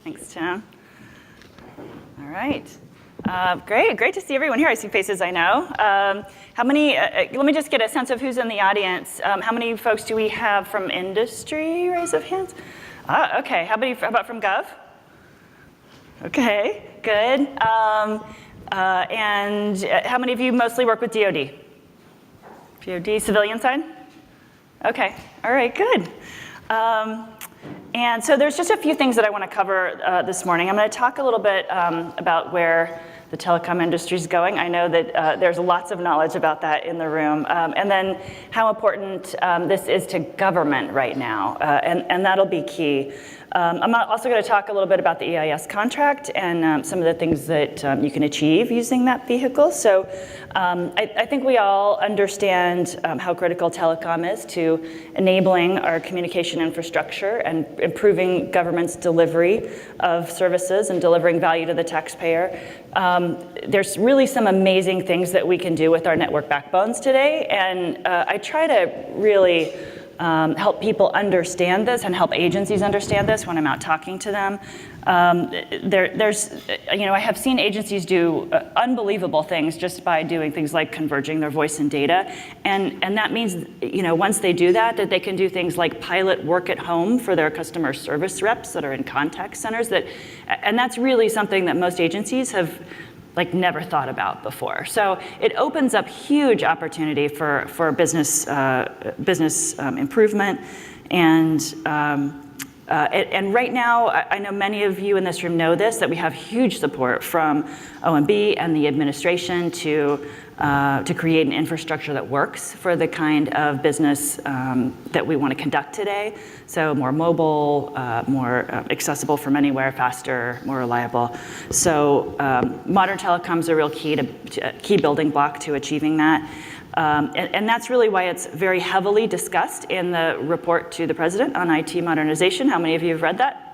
Thanks, Tim. All right. Great to see everyone here. I see faces I know. How many, let me just get a sense of who's in the audience. How many folks do we have from industry? Raise of hands. Okay, how about from Gov? Okay, good. And how many of you mostly work with DoD? DoD, civilian side? Okay, all right, good. And so there's just a few things that I want to cover this morning. I'm going to talk a little bit about where the telecom industry is going. I know that there's lots of knowledge about that in the room. And then how important this is to government right now, and that'll be key. I'm also going to talk a little bit about the EIS contract and some of the things that you can achieve using that vehicle. So I think we all understand how critical telecom is to enabling our communication infrastructure and improving government's delivery of services and delivering value to the taxpayer. There's really some amazing things that we can do with our network backbones today, and I try to really help people understand this and help agencies understand this when I'm out talking to them. I have seen agencies do unbelievable things just by doing things like converging their voice and data, and that means, once they do that they can do things like pilot work at home for their customer service reps that are in contact centers. And that's really something that most agencies have never thought about before. So it opens up huge opportunity for business improvement. And right now, I know many of you in this room know this, that we have huge support from OMB and the administration to create an infrastructure that works for the kind of business that we want to conduct today. So more mobile, more accessible from anywhere, faster, more reliable. So modern telecoms is a real key building block to achieving that. And that's really why it's very heavily discussed in the report to the president on IT modernization. How many of you have read that?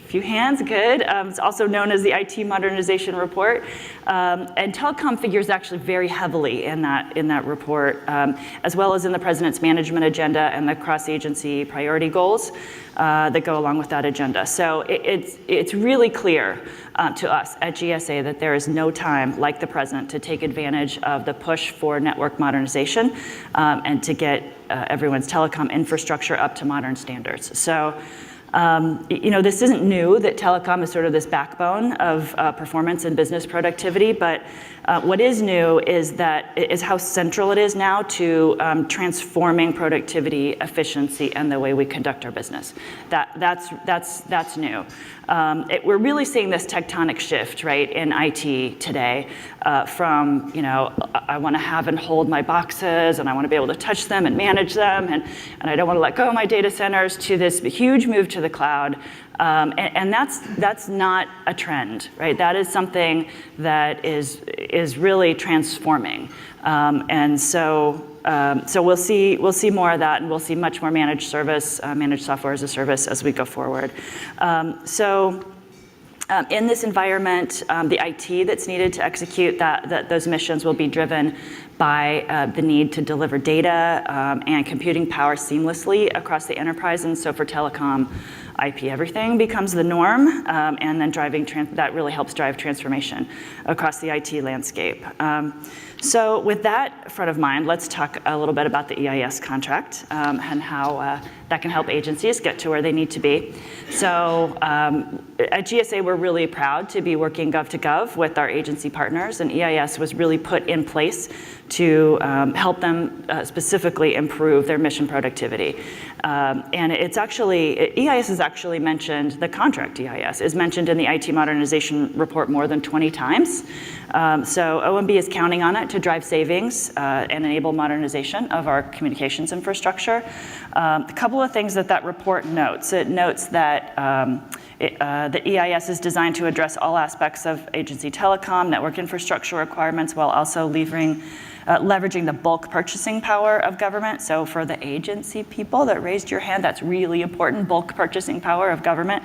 Few hands, good. It's also known as the IT modernization report. And telecom figures actually very heavily in that report, as well as in the president's management agenda and the cross-agency priority goals that go along with that agenda. So it's really clear to us at GSA that there is no time like the present to take advantage of the push for network modernization and to get everyone's telecom infrastructure up to modern standards. So this isn't new, that telecom is sort of this backbone of performance and business productivity, but what is new is how central it is now to transforming productivity, efficiency, and the way we conduct our business. That's new. We're really seeing this tectonic shift, right, in IT today from, I want to have and hold my boxes, and I want to be able to touch them and manage them, and I don't want to let go of my data centers, to this huge move to the cloud. And that's not a trend, right? That is something that is really transforming. And so we'll see more of that, and we'll see much more managed service, managed software as a service as we go forward. In this environment, the IT that's needed to execute those missions will be driven by the need to deliver data and computing power seamlessly across the enterprise. And so for telecom, IP everything becomes the norm, and then that really helps drive transformation across the IT landscape. So with that front of mind, let's talk a little bit about the EIS contract and how that can help agencies get to where they need to be. So at GSA, we're really proud to be working gov to gov with our agency partners, and EIS was really put in place to help them specifically improve their mission productivity. And EIS is actually mentioned, the contract EIS is mentioned in the IT modernization report more than 20 times. So OMB is counting on it to drive savings and enable modernization of our communications infrastructure. A couple of things that report notes. It notes that the EIS is designed to address all aspects of agency telecom, network infrastructure requirements, while also leveraging the bulk purchasing power of government. So for the agency people that raised your hand, that's really important, bulk purchasing power of government.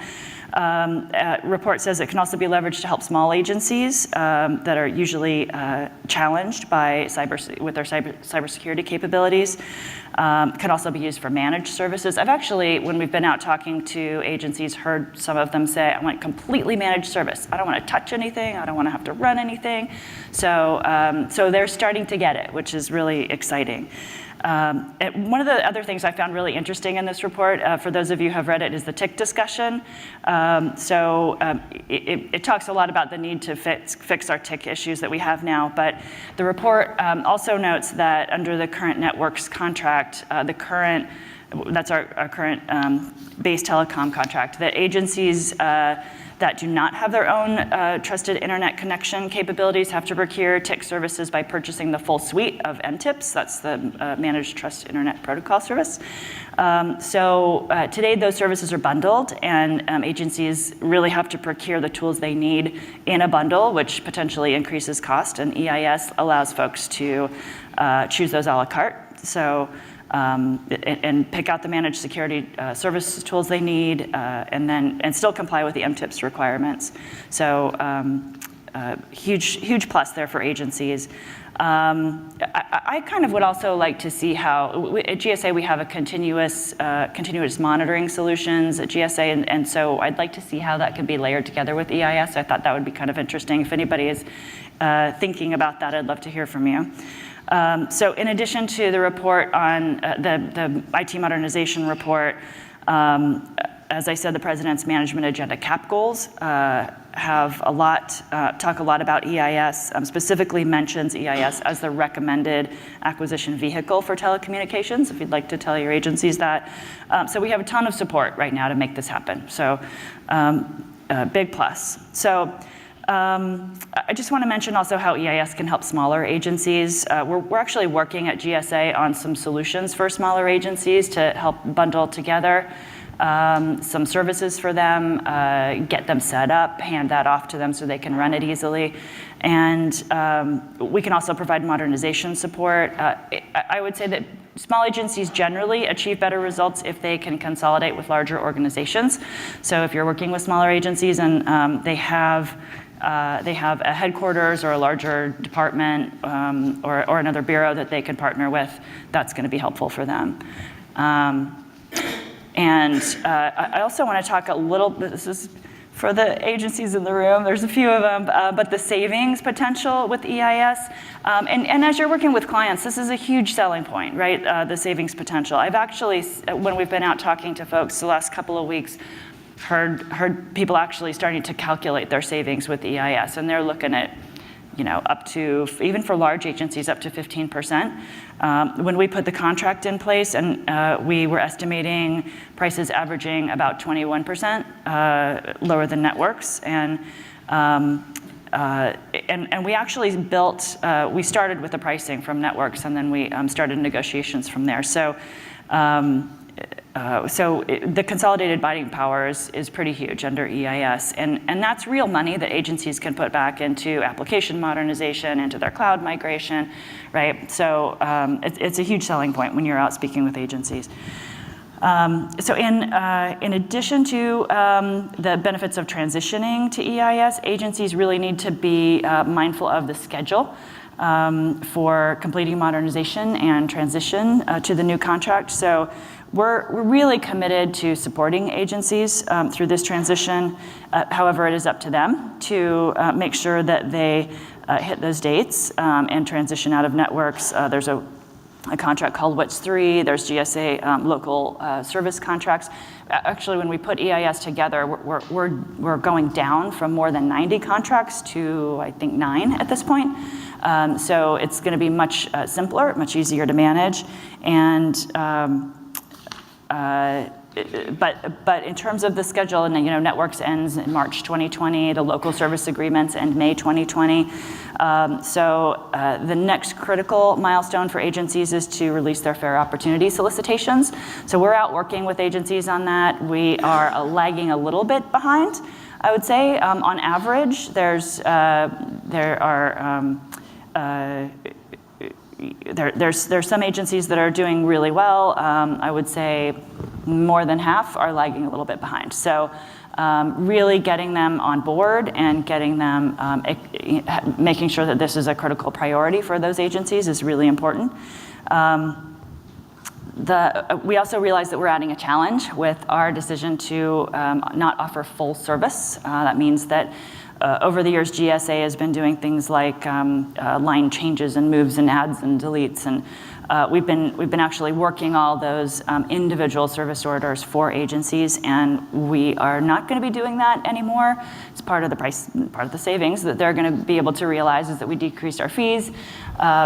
Report says it can also be leveraged to help small agencies that are usually challenged with their cybersecurity capabilities. Can also be used for managed services. I've actually, when we've been out talking to agencies, heard some of them say, I want completely managed service. I don't want to touch anything. I don't want to have to run anything. So they're starting to get it, which is really exciting. And one of the other things I found really interesting in this report, for those of you who have read it, is the TIC discussion. It talks a lot about the need to fix our TIC issues that we have now, but the report also notes that under the current networks contract, that's our current base telecom contract, that agencies that do not have their own trusted internet connection capabilities have to procure TIC services by purchasing the full suite of MTIPs. That's the Managed Trust Internet Protocol Service. Today those services are bundled, and agencies really have to procure the tools they need in a bundle, which potentially increases cost, and EIS allows folks to choose those a la carte. And pick out the managed security service tools they need, and still comply with the MTIPS requirements. So huge plus there for agencies. I kind of would also like to see how, at GSA we have a continuous monitoring solutions at GSA, and so I'd like to see how that can be layered together with EIS. I thought that would be kind of interesting. If anybody is thinking about that, I'd love to hear from you. So in addition to the report on the IT modernization report, as I said, the President's Management Agenda CAP goals talk a lot about EIS, specifically mentions EIS as the recommended acquisition vehicle for telecommunications, if you'd like to tell your agencies that. So we have a ton of support right now to make this happen. So big plus. So I just want to mention also how EIS can help smaller agencies. We're actually working at GSA on some solutions for smaller agencies to help bundle together some services for them, get them set up, hand that off to them so they can run it easily. And we can also provide modernization support. I would say that small agencies generally achieve better results if they can consolidate with larger organizations. So if you're working with smaller agencies and they have a headquarters or a larger department or another bureau that they can partner with, that's going to be helpful for them. I also want to talk a little bit, this is for the agencies in the room, there's a few of them, but the savings potential with EIS. And as you're working with clients, this is a huge selling point, right? The savings potential. I've actually, when we've been out talking to folks the last couple of weeks, heard people actually starting to calculate their savings with EIS, and they're looking at, up to, even for large agencies, up to 15%. When we put the contract in place, and we were estimating prices averaging about 21% lower than networks, and we actually we started with the pricing from networks, and then we started negotiations from there. So the consolidated buying power is pretty huge under EIS, and that's real money that agencies can put back into application modernization, into their cloud migration, right? So it's a huge selling point when you're out speaking with agencies. So in addition to the benefits of transitioning to EIS, agencies really need to be mindful of the schedule for completing modernization and transition to the new contract. So we're really committed to supporting agencies through this transition. However, it is up to them to make sure that they hit those dates and transition out of networks. There's a contract called WITS 3. There's GSA local service contracts. Actually, when we put EIS together, we're going down from more than 90 contracts to, I think, 9 at this point. So it's going to be much simpler, much easier to manage, and but in terms of the schedule, and networks ends in March 2020. The local service agreements end May 2020. So the next critical milestone for agencies is to release their fair opportunity solicitations. So we're out working with agencies on that. We are lagging a little bit behind, I would say. On average, there's some agencies that are doing really well. I would say more than half are lagging a little bit behind. So really getting them on board and getting them, making sure that this is a critical priority for those agencies is really important. We also realized that we're adding a challenge with our decision to not offer full service. That means that over the years, GSA has been doing things like line changes and moves and adds and deletes, and we've been actually working all those individual service orders for agencies, and we are not going to be doing that anymore. It's part of the price, part of the savings that they're going to be able to realize is that we decreased our fees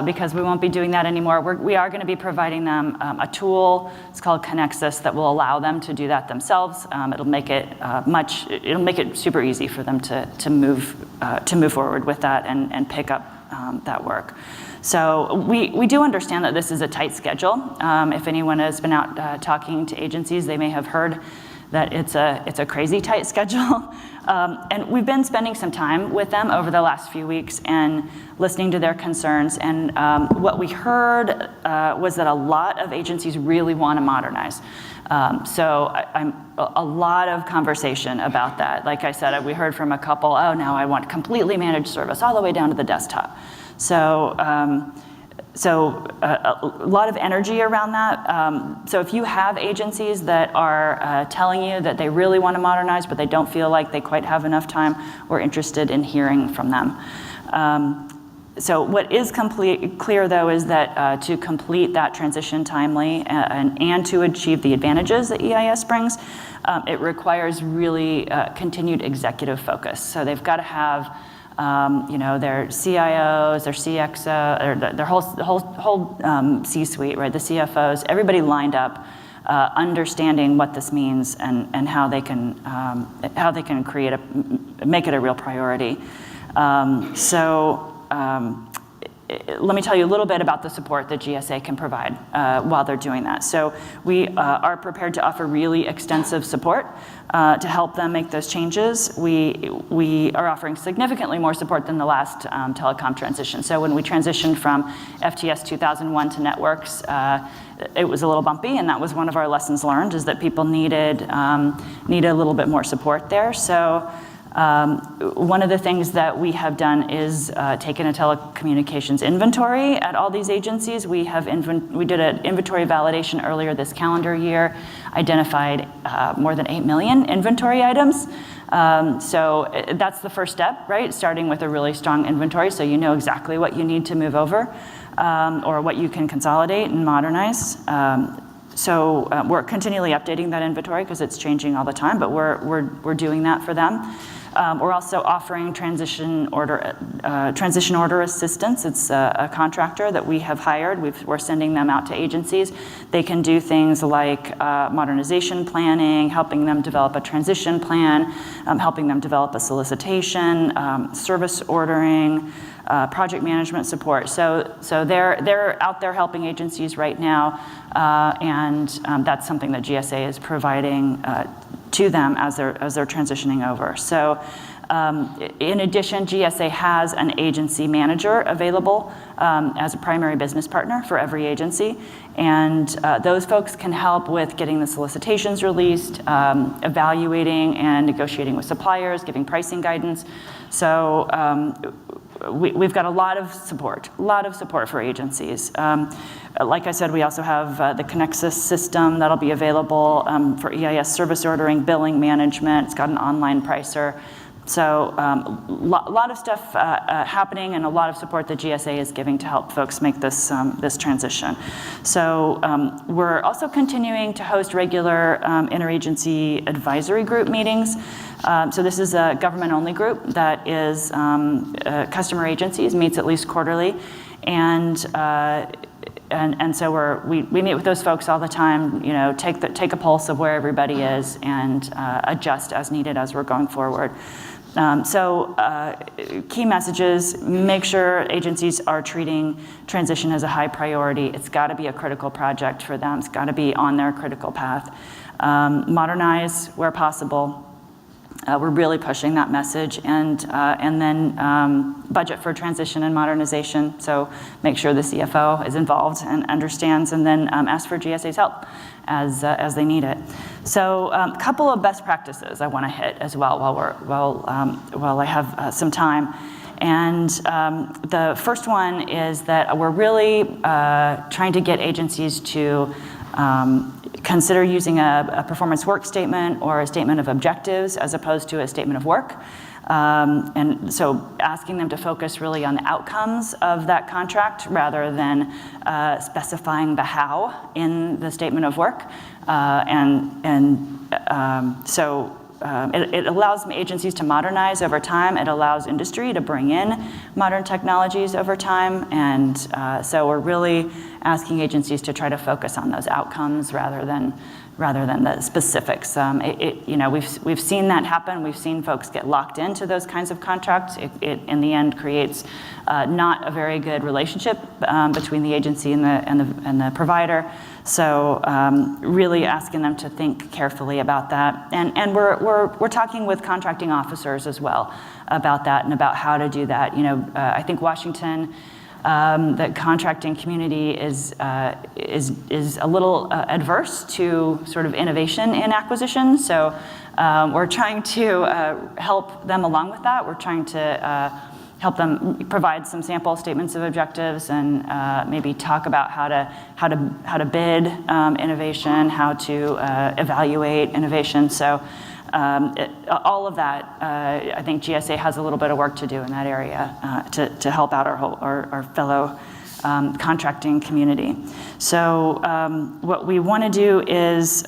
because we won't be doing that anymore. We are going to be providing them a tool. It's called Connexus that will allow them to do that themselves. It'll make it super easy for them to move forward with that and pick up that work. So we do understand that this is a tight schedule. If anyone has been out talking to agencies, they may have heard that it's a crazy tight schedule. And we've been spending some time with them over the last few weeks and listening to their concerns. And what we heard was that a lot of agencies really want to modernize. A lot of conversation about that. Like I said, we heard from a couple, oh, now I want completely managed service all the way down to the desktop. So a lot of energy around that. So if you have agencies that are telling you that they really want to modernize, but they don't feel like they quite have enough time, we're interested in hearing from them. So what is clear, though, is that to complete that transition timely and to achieve the advantages that EIS brings, it requires really continued executive focus. So they've got to have their CIOs, their CXO, their whole C-suite, right? The CFOs, everybody lined up, understanding what this means and how they can make it a real priority. Let me tell you a little bit about the support that GSA can provide while they're doing that. So we are prepared to offer really extensive support to help them make those changes. We are offering significantly more support than the last telecom transition. So when we transitioned from FTS 2001 to networks, it was a little bumpy, and that was one of our lessons learned, is that people needed a little bit more support there. So one of the things that we have done is taken a telecommunications inventory at all these agencies. We did an inventory validation earlier this calendar year, identified more than 8 million inventory items. So that's the first step, right? Starting with a really strong inventory, so you know exactly what you need to move over or what you can consolidate and modernize. So we're continually updating that inventory because it's changing all the time, but we're doing that for them. We're also offering transition order assistance. It's a contractor that we have hired. We're sending them out to agencies. They can do things like modernization planning, helping them develop a transition plan, helping them develop a solicitation, service ordering, project management support. So they're out there helping agencies right now, and that's something that GSA is providing to them as they're transitioning over. So in addition, GSA has an agency manager available as a primary business partner for every agency, and those folks can help with getting the solicitations released, evaluating and negotiating with suppliers, giving pricing guidance. So we've got a lot of support for agencies. Like I said, we also have the Connexus system that'll be available for EIS service ordering, billing management. It's got an online pricer. So a lot of stuff happening, and a lot of support that GSA is giving to help folks make this transition. So we're also continuing to host regular interagency advisory group meetings. So this is a government-only group that is customer agencies, meets at least quarterly, and so we meet with those folks all the time. Take a pulse of where everybody is and adjust as needed as we're going forward. Key messages: make sure agencies are treating transition as a high priority. It's got to be a critical project for them. It's got to be on their critical path. Modernize where possible. We're really pushing that message, and then budget for transition and modernization. So make sure the CFO is involved and understands, and then ask for GSA's help as they need it. So a couple of best practices I want to hit as well while I have some time. And the first one is that we're really trying to get agencies to consider using a performance work statement or a statement of objectives as opposed to a statement of work. And so asking them to focus really on the outcomes of that contract rather than specifying the how in the statement of work. It allows agencies to modernize over time. It allows industry to bring in modern technologies over time. And so we're really asking agencies to try to focus on those outcomes rather than the specifics. We've seen that happen. We've seen folks get locked into those kinds of contracts. It in the end creates not a very good relationship between the agency and the provider. So really asking them to think carefully about that. And we're talking with contracting officers as well about that and about how to do that. I think Washington, the contracting community is a little adverse to sort of innovation in acquisition. So we're trying to help them along with that. We're trying to help them provide some sample statements of objectives and maybe talk about how to bid innovation, how to evaluate innovation. So all of that, I think GSA has a little bit of work to do in that area to help out our fellow contracting community. So what we want to do is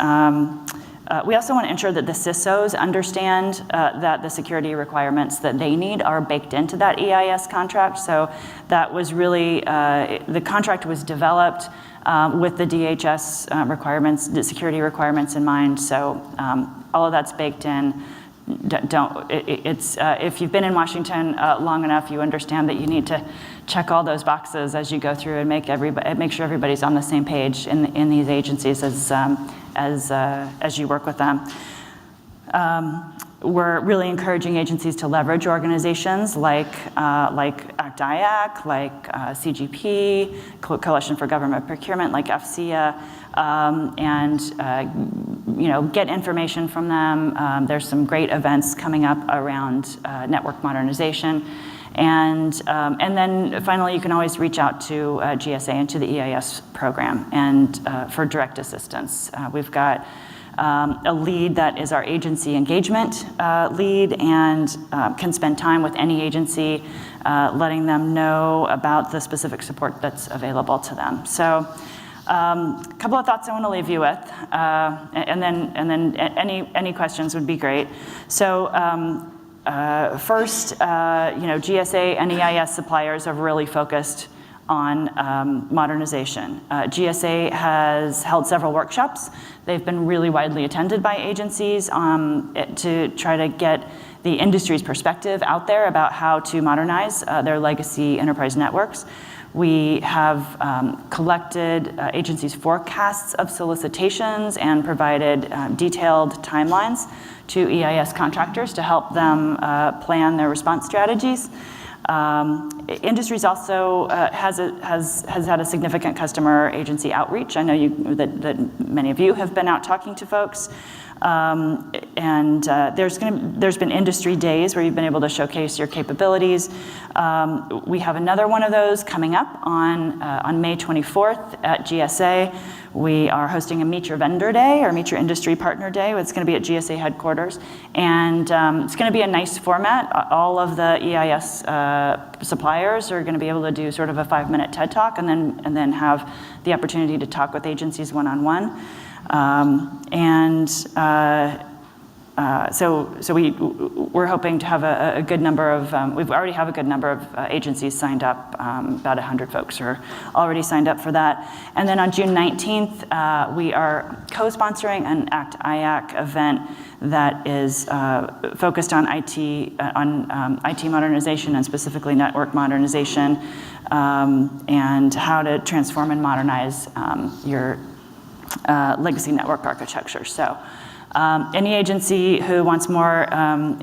we also want to ensure that the CISOs understand that the security requirements that they need are baked into that EIS contract. So that was really, the contract was developed with the DHS requirements, the security requirements in mind. So all of that's baked in. If you've been in Washington long enough, you understand that you need to check all those boxes as you go through and make sure everybody's on the same page in these agencies as you work with them. We're really encouraging agencies to leverage organizations like ACT-IAC, like CGP, Coalition for Government Procurement, like FCA, and get information from them. There's some great events coming up around network modernization. And then finally, you can always reach out to GSA and to the EIS program and for direct assistance. We've got a lead that is our agency engagement lead and can spend time with any agency, letting them know about the specific support that's available to them. So a couple of thoughts I want to leave you with, and then any questions would be great. So first, GSA and EIS suppliers have really focused on modernization. GSA has held several workshops. They've been really widely attended by agencies to try to get the industry's perspective out there about how to modernize their legacy enterprise networks. We have collected agencies' forecasts of solicitations and provided detailed timelines to EIS contractors to help them plan their response strategies. Industries also has had a significant customer agency outreach. I know that many of you have been out talking to folks. There's been industry days where you've been able to showcase your capabilities. We have another one of those coming up on May 24th at GSA. We are hosting a Meet Your Vendor Day or Meet Your Industry Partner Day. It's going to be at GSA headquarters. And it's going to be a nice format. All of the EIS suppliers are going to be able to do sort of a 5-minute TED Talk and then have the opportunity to talk with agencies one-on-one. So we're hoping to have a good number of, we already have a good number of agencies signed up. About 100 folks are already signed up for that. And then on June 19th, we are co-sponsoring an ACT-IAC event that is focused on IT modernization and specifically network modernization and how to transform and modernize your legacy network architecture. So any agency who wants more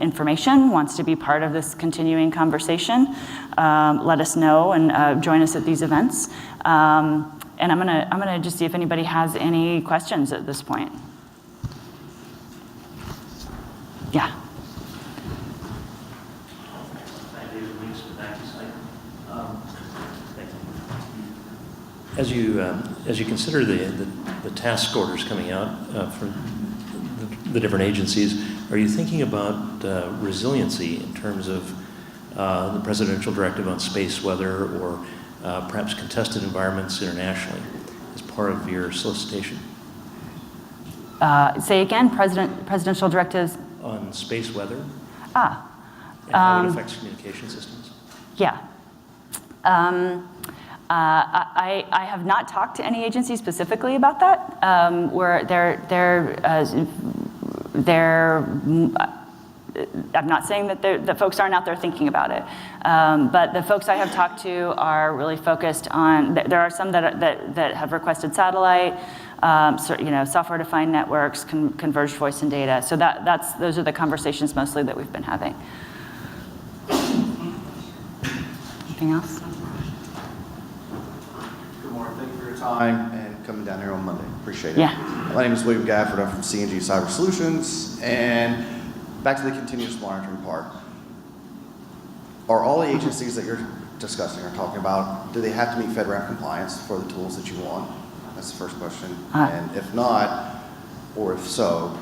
information, wants to be part of this continuing conversation, let us know and join us at these events. And I'm gonna just see if anybody has any questions at this point. Yeah. As you consider the task orders coming out for the different agencies, are you thinking about resiliency in terms of the presidential directive on space weather or perhaps contested environments internationally as part of your solicitation? Say again, presidential directives? On space weather? And how it affects communication systems? Yeah. I have not talked to any agency specifically about that. Where I'm not saying that the folks aren't out there thinking about it, but the folks I have talked to are really focused on. There are some that have requested satellite, software-defined networks, converged voice and data. So those are the conversations mostly that we've been having. Anything else? Good morning. Thank you for your time and coming down here on Monday. Appreciate it. Yeah. My name is William Gafford. I'm from C&G Cyber Solutions. And back to the continuous monitoring part. Are all the agencies that you're discussing or talking about, do they have to meet FedRAMP compliance for the tools that you want? That's the first question. And if not, or if so,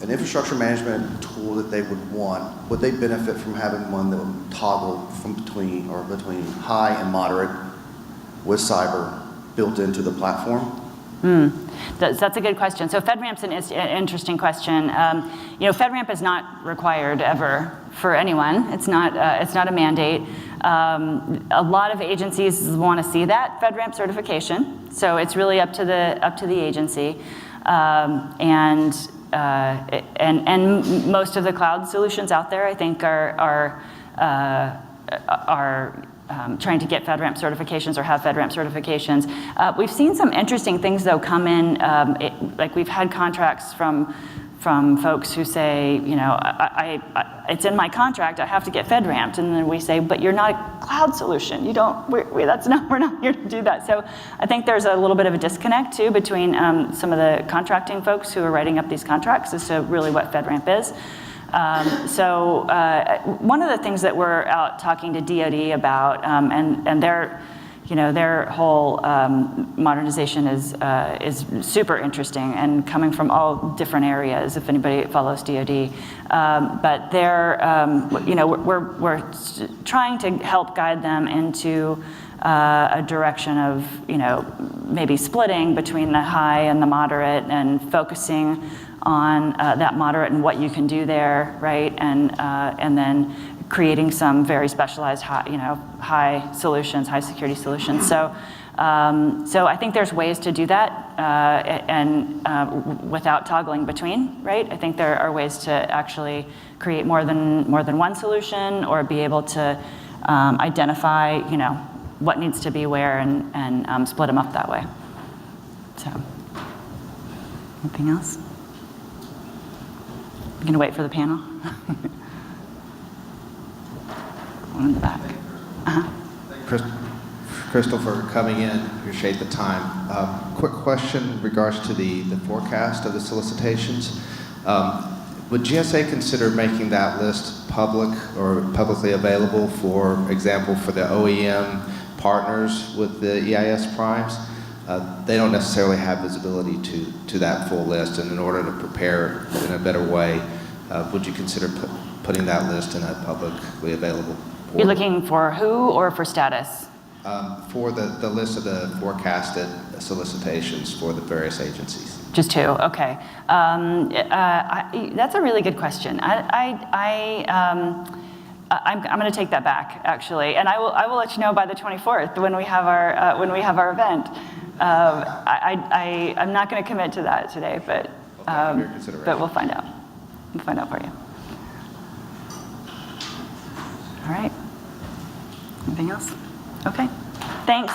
an infrastructure management tool that they would they benefit from having one that would toggle between high and moderate with cyber built into the platform? That's a good question. So FedRAMP's an interesting question. FedRAMP is not required ever for anyone. It's not a mandate. A lot of agencies want to see that FedRAMP certification. So it's really up to the agency, and most of the cloud solutions out there, I think, are trying to get FedRAMP certifications or have FedRAMP certifications. We've seen some interesting things, though, come in. Like we've had contracts from folks who say, it's in my contract, I have to get FedRAMPed, and then we say, but you're not a cloud solution. You don't. We're not here to do that. So I think there's a little bit of a disconnect too between some of the contracting folks who are writing up these contracts as to really what FedRAMP is. So one of the things that we're out talking to DoD about, and their whole modernization is super interesting and coming from all different areas. If anybody follows DoD, but we're trying to help guide them into a direction of maybe splitting between the high and the moderate and focusing on that moderate and what you can do there, right? And then creating some very specialized high solutions, high security solutions. So I think there's ways to do that and without toggling between, right? I think there are ways to actually create more than one solution or be able to identify what needs to be where and split them up that way. So anything else? I'm going to wait for the panel. One in the back. Crystal, for coming in. Appreciate the time. Quick question in regards to the forecast of the solicitations. Would GSA consider making that list public or publicly available, for example, for the OEM partners with the EIS primes? They don't necessarily have visibility to that full list, and in order to prepare in a better way, would you consider putting that list in a publicly available portal? You're looking for who or for status? For the list of the forecasted solicitations for the various agencies. Just two, okay. That's a really good question. I'm going to take that back, actually, and I will let you know by the 24th when we have our event. I'm not going to commit to that today, but we'll find out. We'll find out for you. All right. Anything else? Okay. Thanks.